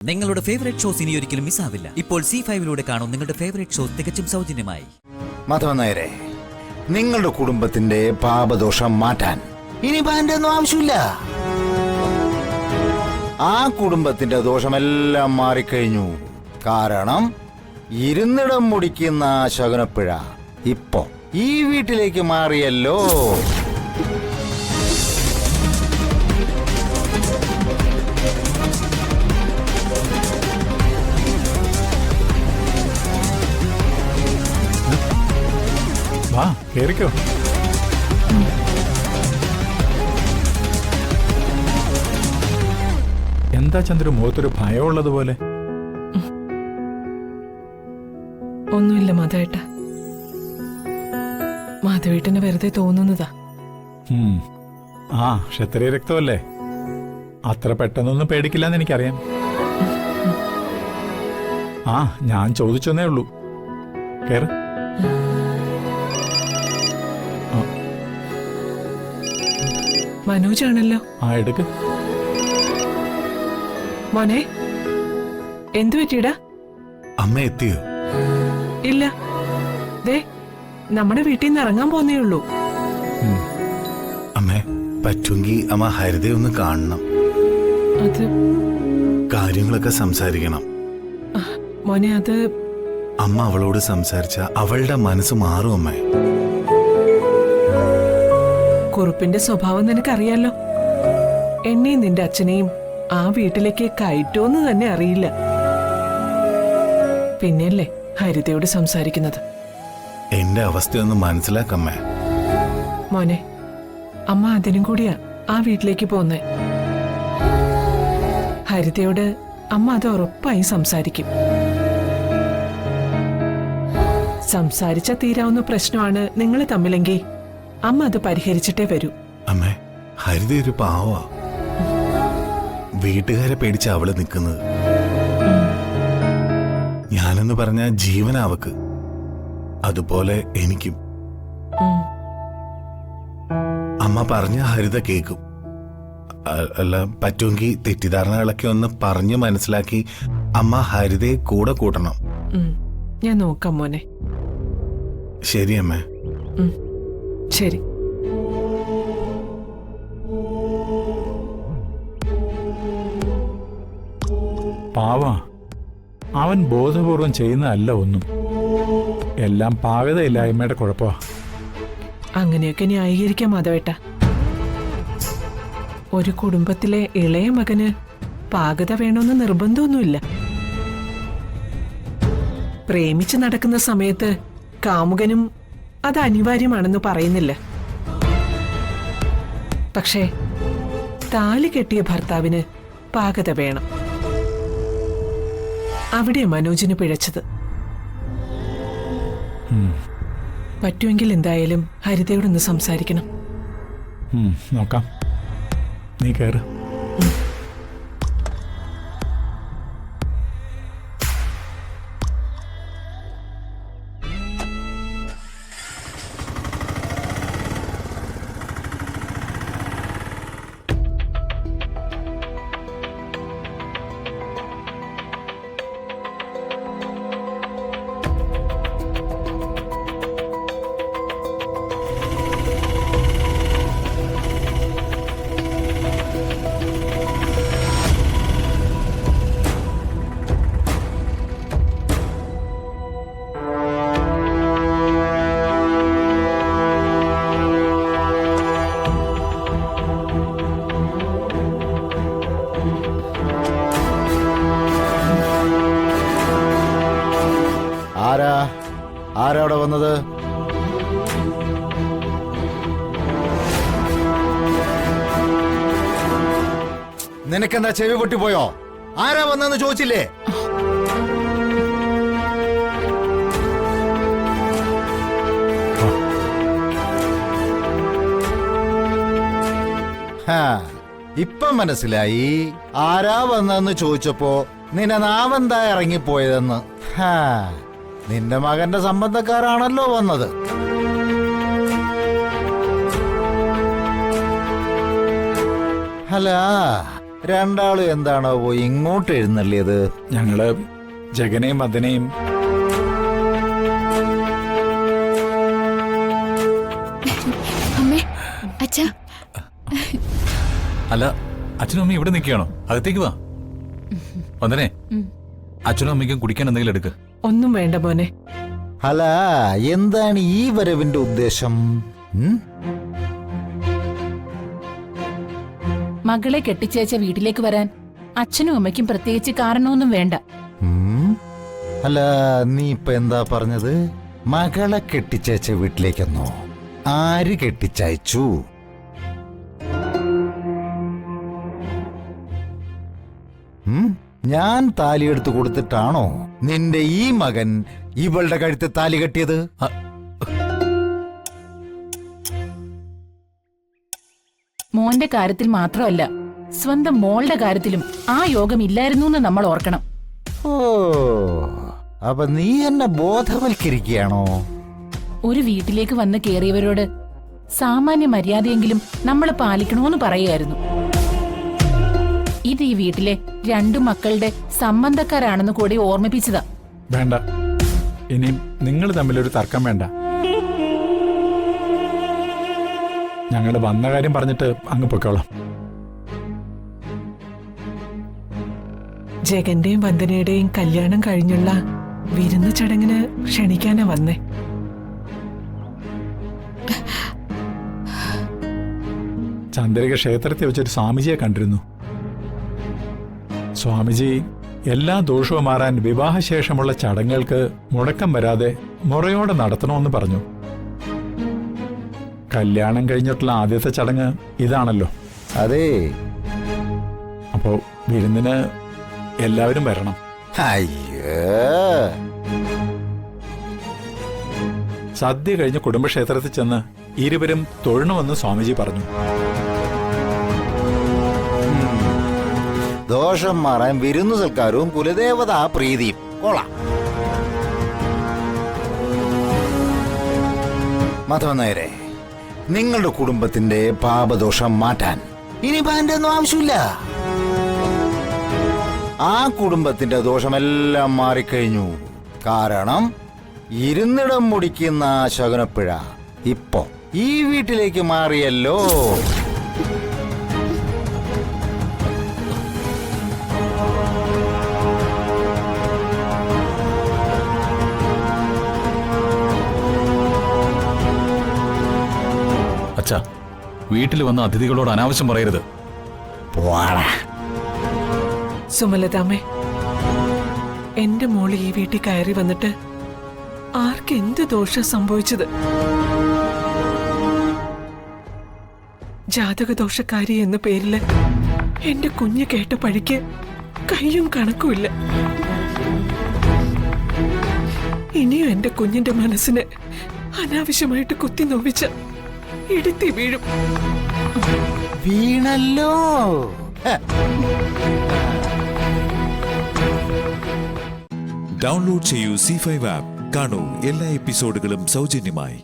നിങ്ങളുടെ favourite shows ഇനി ഒരിക്കലും മിസ്സാവില്ല. ഇപ്പോൾ C5 കാണും നിങ്ങളുടെ ഫേവറേറ്റ് ഷോസ് തികച്ചും സൗജന്യമായി. മാധവൻ നായരെ, നിങ്ങളുടെ കുടുംബത്തിന്റെ പാപദോഷം മാറ്റാൻ ഇനി ബാൻഡ് ഒന്നും ആവശ്യമില്ല. ആ കുടുംബത്തിന്റെ ദോഷമെല്ലാം മാറിക്കഴിഞ്ഞു. കാരണം ഇരുന്നിടം മുടിക്കുന്ന ശകുനപ്പിഴ ഇപ്പോ ഈ വീട്ടിലേക്ക് മാറിയല്ലോ. വാ കേറിക്കോ. എന്താ ചന്ദ്രു മുഖത്തൊരു ഭയമുള്ളതുപോലെ? ഒന്നുമില്ല മാധവേട്ട, മാധവേട്ടന് വെറുതെ തോന്നുന്നതാ. ആ ക്ഷത്രിയ രക്തമല്ലേ, അത്ര പെട്ടെന്നൊന്നും പേടിക്കില്ലെന്ന് എനിക്കറിയാം. ആ ഞാൻ ചോദിച്ചെന്നേ ഉള്ളൂ. കേറ്. മനോജാണല്ലോ. ആ എടുക്ക്. മോനെ, എന്തു പറ്റിയിടാ? അമ്മ എത്തിയോ? ഇല്ല, ദേ നമ്മുടെ വീട്ടിൽ നിന്ന് ഇറങ്ങാൻ പോന്നേ ഉള്ളൂ. അമ്മേ, പറ്റുമെങ്കിൽ അമ്മ ഹരിതയെ ഒന്ന് കാണണം. അത് കാര്യങ്ങളൊക്കെ സംസാരിക്കണം. മോനെ, അത് അമ്മ അവളോട് സംസാരിച്ച അവളുടെ മനസ്സ് മാറും അമ്മേ. കുറുപ്പിന്റെ സ്വഭാവം നിനക്കറിയാലോ. എന്നെയും നിന്റെ അച്ഛനെയും ആ വീട്ടിലേക്ക് കയറ്റോന്ന് തന്നെ അറിയില്ല. പിന്നെയല്ലേ ഹരിതയോട് സംസാരിക്കുന്നത്. എന്റെ അവസ്ഥയൊന്ന് മനസ്സിലാക്കമ്മേ. മോനെ, അമ്മ അതിനും കൂടിയാ ആ വീട്ടിലേക്ക് പോന്നേ. ഹരിതയോട് അമ്മ അത് ഉറപ്പായി സംസാരിക്കും. സംസാരിച്ച തീരാവുന്ന പ്രശ്നമാണ് നിങ്ങൾ തമ്മിലെങ്കിൽ അമ്മ അത് പരിഹരിച്ചിട്ടേ വരൂ. അമ്മേ, ഹരിത ഒരു പാവാ. വീട്ടുകാരെ പേടിച്ച അവള് നിൽക്കുന്നത്. ഞാനെന്ന് പറഞ്ഞ ജീവനാവക്ക്, അതുപോലെ എനിക്കും. അമ്മ പറഞ്ഞ ഹരിത കേൾക്കും. അല്ല, പറ്റുമെങ്കിൽ തെറ്റിദ്ധാരണകളൊക്കെ ഒന്ന് പറഞ്ഞ് മനസ്സിലാക്കി അമ്മ ഹരിതയെ കൂടെ കൂട്ടണം. ഞാൻ നോക്കാം മോനെ. ശരി അമ്മേ. ശരി. പാവാ, അവൻ ബോധപൂർവം ചെയ്യുന്നതല്ല ഒന്നും. എല്ലാം പാകതയില്ലായ്മയുടെ കുഴപ്പമാ. അങ്ങനെയൊക്കെ ന്യായീകരിക്കാം മാധവേട്ട. ഒരു കുടുംബത്തിലെ ഇളയ മകന് പാകത വേണമെന്ന് നിർബന്ധമൊന്നുമില്ല. പ്രേമിച്ച് നടക്കുന്ന സമയത്ത് കാമുകനും അത് അനിവാര്യമാണെന്ന് പറയുന്നില്ല. പക്ഷേ താലി കെട്ടിയ ഭർത്താവിന് പാകത വേണം. അവിടെ മനോജിന് പിഴച്ചത്. പറ്റുമെങ്കിൽ എന്തായാലും ഹരിതയോടൊന്ന് സംസാരിക്കണം. നോക്കാം. നീ കയറ്. ആരാ അവിടെ വന്നത്? നിനക്കെന്താ ചെവി പൊട്ടിപ്പോയോ? ആരാ വന്നെന്ന് ചോദിച്ചില്ലേ? ഇപ്പം മനസ്സിലായി ആരാ വന്നെന്ന് ചോദിച്ചപ്പോ നിന്നെ നാവെന്താ ഇറങ്ങിപ്പോയതെന്ന്. നിന്റെ മകന്റെ സംബന്ധക്കാരാണല്ലോ വന്നത്. അല്ല, രണ്ടാളും എന്താണോ പോയി ഇങ്ങോട്ട് എഴുന്നള്ളിയത്? ഞങ്ങള് ജഗനെയും വന്ദനയും അമ്മേ, അച്ഛാ. അല്ല, അച്ഛനും അമ്മയും ഇവിടെ നിൽക്കുകയാണോ? അകത്തേക്ക് വാ. വന്ദനെ, അച്ഛനും അമ്മയ്ക്കും കുടിക്കാൻ എന്തെങ്കിലും എടുക്ക്. ഒന്നും വേണ്ട മോനെ. അല്ല, എന്താണ് ഈ വരവിന്റെ ഉദ്ദേശം? മകളെ കെട്ടിച്ചേച്ച വീട്ടിലേക്ക് വരാൻ അച്ഛനും അമ്മയ്ക്കും പ്രത്യേകിച്ച് കാരണമൊന്നും വേണ്ട. അല്ല, നീ ഇപ്പൊ എന്താ പറഞ്ഞത്? മകളെ കെട്ടിച്ചയച്ച വീട്ടിലേക്കെന്നോ? ആര് കെട്ടിച്ചയച്ചു? ഞാൻ താലിയെടുത്ത് കൊടുത്തിട്ടാണോ നിന്റെ ഈ മകൻ ഇവളുടെ കഴുത്ത് താലി കെട്ടിയത്? മോന്റെ കാര്യത്തിൽ മാത്രമല്ല, സ്വന്തം മോളുടെ കാര്യത്തിലും ആ യോഗം ഇല്ലായിരുന്നു എന്ന് നമ്മൾ ഓർക്കണം. ഓ, അപ്പൊ നീ എന്നെ ബോധവൽക്കരിക്കുകയാണോ? ഒരു വീട്ടിലേക്ക് വന്ന് കേറിയവരോട് സാമാന്യ മര്യാദയെങ്കിലും നമ്മൾ പാലിക്കണമെന്ന് പറയുമായിരുന്നു. ഇത് ഈ വീട്ടിലെ രണ്ടു മക്കളുടെ സംബന്ധക്കാരാണെന്ന് കൂടി ഓർമ്മിപ്പിച്ചതാ. വേണ്ട, ഇനിയും നിങ്ങൾ തമ്മിലൊരു തർക്കം വേണ്ട. ഞങ്ങൾ വന്ന കാര്യം പറഞ്ഞിട്ട് അങ്ങ് പൊയ്ക്കോളാം. ജഗന്റെയും വന്ദനയുടെയും കല്യാണം കഴിഞ്ഞുള്ള വിരുന്ന് ചടങ്ങിന് ക്ഷണിക്കാനാ വന്നേ. ചന്ദ്രിക ക്ഷേത്രത്തിൽ വെച്ചൊരു സ്വാമിജിയെ കണ്ടിരുന്നു. സ്വാമിജി എല്ലാ ദോഷവും മാറാൻ വിവാഹശേഷമുള്ള ചടങ്ങുകൾക്ക് മുടക്കം വരാതെ മുറയോടെ നടത്തണമെന്ന് പറഞ്ഞു. കല്യാണം കഴിഞ്ഞിട്ടുള്ള ആദ്യത്തെ ചടങ്ങ് ഇതാണല്ലോ. അതെ. അപ്പോ വിരുന്നിന് എല്ലാവരും വരണം. അയ്യോ, സദ്യ കഴിഞ്ഞ് കുടുംബക്ഷേത്രത്തിൽ ചെന്ന് ഇരുവരും തൊഴണമെന്ന് സ്വാമിജി പറഞ്ഞു. ദോഷം മാറാൻ വിരുന്നു സൽക്കാരവും കുലദേവതാ പ്രീതിയും കൊള്ളാം. മാധവൻ നായരെ, നിങ്ങളുടെ കുടുംബത്തിന്റെ പാപദോഷം മാറ്റാൻ ഇനി ബാൻ്റെ ഒന്നും ആവശ്യമില്ല. ആ കുടുംബത്തിന്റെ ദോഷമെല്ലാം മാറിക്കഴിഞ്ഞു. കാരണം ഇരുന്നിടം മുടിക്കുന്ന ശകുനപ്പിഴ ഇപ്പോ ഈ വീട്ടിലേക്ക് മാറിയല്ലോ. അച്ഛാ, വീട്ടിൽ വന്ന അതിഥികളോട് അനാവശ്യം പറയരുത്. സുമലതാമ്മേ, എന്റെ മോള് ഈ വീട്ടിൽ കയറി വന്നിട്ട് ആർക്കെന്ത് ദോഷം സംഭവിച്ചത്? ജാതകദോഷക്കാരി എന്ന പേരില് എന്റെ കുഞ്ഞ് കേട്ട പഴിക്ക് കയ്യും കണക്കുമില്ല. ഇനിയും എന്റെ കുഞ്ഞിന്റെ മനസ്സിന് അനാവശ്യമായിട്ട് കുത്തി നോവിച്ച ഇടുത്തി വീഴും. വീണല്ലോ. ഡൗൺലോഡ് ചെയ്യൂ C5 ആപ്പ്. കാണൂ എല്ലാ എപ്പിസോഡുകളും സൗജന്യമായി.